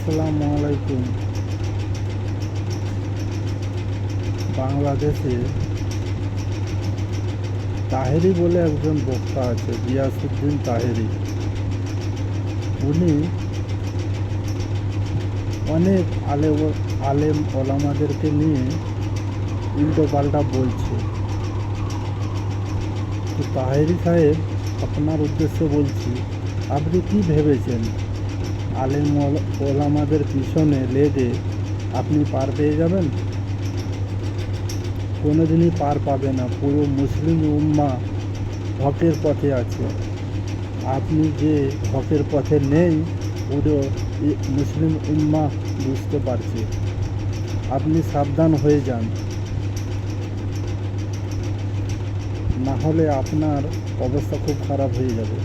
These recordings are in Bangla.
আসসালামু আলাইকুম। বাংলাদেশে তাহেরি বলে একজন বক্তা আছে, গিয়াসউদ্দিন তাহেরি। উনি অনেক আলেম ওলামাদেরকে নিয়ে উল্টো পাল্টা বলছে। তো তাহেরি সাহেব, আপনার উদ্দেশ্যে বলছি, আপনি কি ভেবেছেন আলেম ওলামাদের পিছনে লেগে আপনি পার পেয়ে যাবেন? কোনোদিনই পার পাবে না। পুরো মুসলিম উম্মাহ হকের পথে আছে। আপনি যে হকের পথে নেই, পুরো মুসলিম উম্মাহ বুঝতে পারছে। আপনি সাবধান হয়ে যান, না হলে আপনার অবস্থা খুব খারাপ হয়ে যাবে।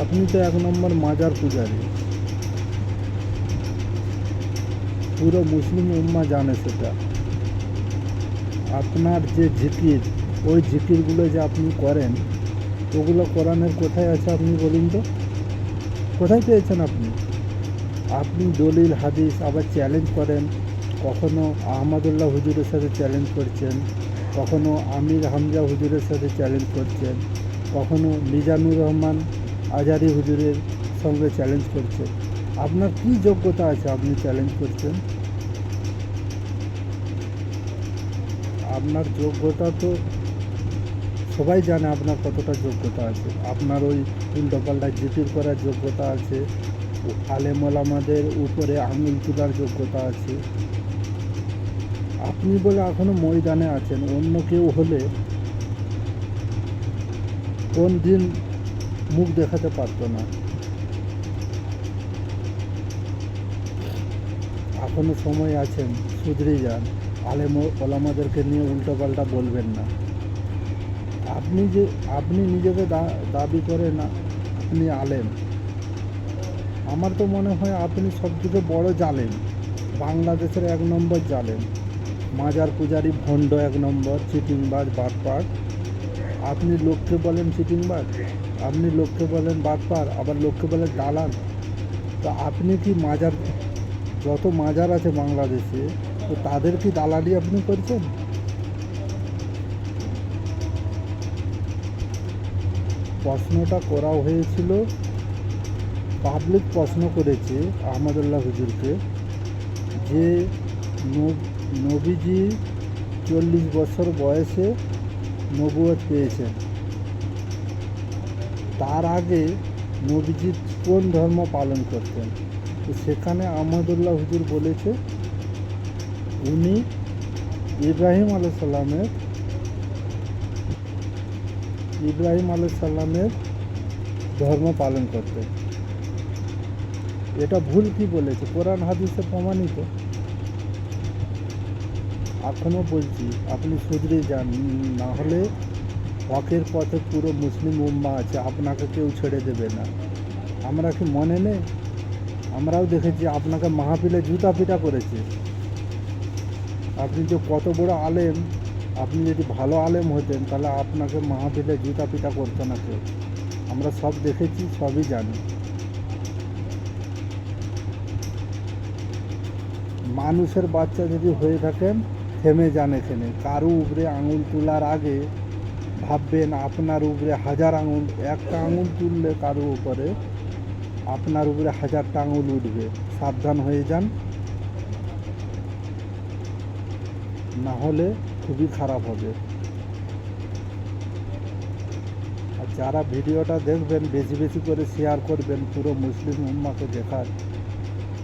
আপনি তো এক নম্বর মাজার পূজারী, পুরো মুসলিম উম্মাহ জানে সেটা। আপনার যে জিকির, ওই জিকিরগুলো যে আপনি করেন, ওগুলো কোরআনের কোথায় আছে আপনি বলুন তো? কোথায় পেয়েছেন আপনি? আপনি দলিল হাদিস আবার চ্যালেঞ্জ করেন। কখনো আহমদুল্লাহ হুজুরের সাথে চ্যালেঞ্জ করছেন, কখনো আমির হামজা হুজুরের সাথে চ্যালেঞ্জ করছেন, কখনো মিজানুর রহমান আজারি হুজুরের সঙ্গে চ্যালেঞ্জ করছেন। আপনার কি যোগ্যতা আছে আপনি চ্যালেঞ্জ করছেন? আপনার যোগ্যতা তো সবাই জানে, আপনার কতটা যোগ্যতা আছে। আপনার ওই উল্টোপাল্টা জিকির করার যোগ্যতা আছে, আলেম ওলামাদের উপরে আঙুল তোলার যোগ্যতা আছে। আপনি বলে এখনো ময়দানে আছেন, অন্য কেউ হলে কোন দিন মুখ দেখাতে পারতো না। এখনো সময় আছেন, শুধরে যান। আলেম ওলামাদেরকে নিয়ে উল্টোপাল্টা বলবেন না। আপনি নিজেকে দাবি করেন আপনি আলেম। আমার তো মনে হয় আপনি সবথেকে বড় জালেম, বাংলাদেশের এক নম্বর জালেম, মাজার পূজারি, ভণ্ড এক নম্বর, চিটিংবাজ, বাটপার। আপনি লোককে বলেন চিটিংবাজ, আপনি লোককে বলেন বাটপার, আবার লোককে বলেন দালাল। তো আপনি কি যত মাজার আছে বাংলাদেশে, তো তাদের কি দালালি আপনি করছেন? প্রশ্নটা করা হয়েছিল, পাবলিক প্রশ্ন করেছে আহমদুল্লাহ হুজুরকে, যে নবীজি 40 বছর বয়সে নবুয়ত পেয়েছেন, তার আগে নবীজি কোন ধর্ম পালন করতেন? তো সেখানে আহমদুল্লাহ হুজুর বলেছে উনি ইব্রাহিম আলাইসাল্লামের ধর্ম পালন করতেন। এটা ভুল কি বলেছে? কোরআন হাদিসে প্রমাণিত। এখনও বলছি, আপনি শুধরে যান, না হলে হকের পথে পুরো মুসলিম উম্মাহ আছে, আপনাকে কেউ ছেড়ে দেবে না। আমরা কি মনে নেই? আমরাও দেখেছি আপনাকে মাহফিলে জুতা পিটা করেছে। আপনি যে কত বড় আলেম, আপনি যদি ভালো আলেম হতেন তাহলে আপনাকে মাহফিলে জুতা পিটা করতো না কেউ। আমরা সব দেখেছি, সবই জানি। মানুষের বাচ্চা যদি হয়ে থাকেন, থেমে যান এখানে। কারো উপরে আঙুল তোলার আগে ভাববেন আপনার উপরে 1000 আঙুল, একটা আঙুল তুললে কারো উপরে আপনার উপরে 1000টা আঙুল উঠবে। সাবধান হয়ে যান, না হলে খুবই খারাপ হবে। আর যারা ভিডিওটা দেখবেন, বেশি বেশি করে শেয়ার করবেন, পুরো মুসলিম উম্মাকে দেখার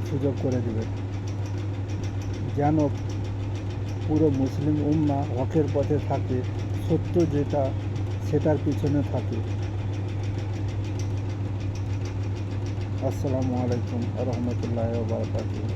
সুযোগ করে দেবেন, যেন পুরো মুসলিম উম্মাহ হকের পথে থাকে, সত্য যেটা সেটার পিছনে থাকে। আসসালামু আলাইকুম ওয়া রাহমাতুল্লাহি ওয়া বারাকাতুহু।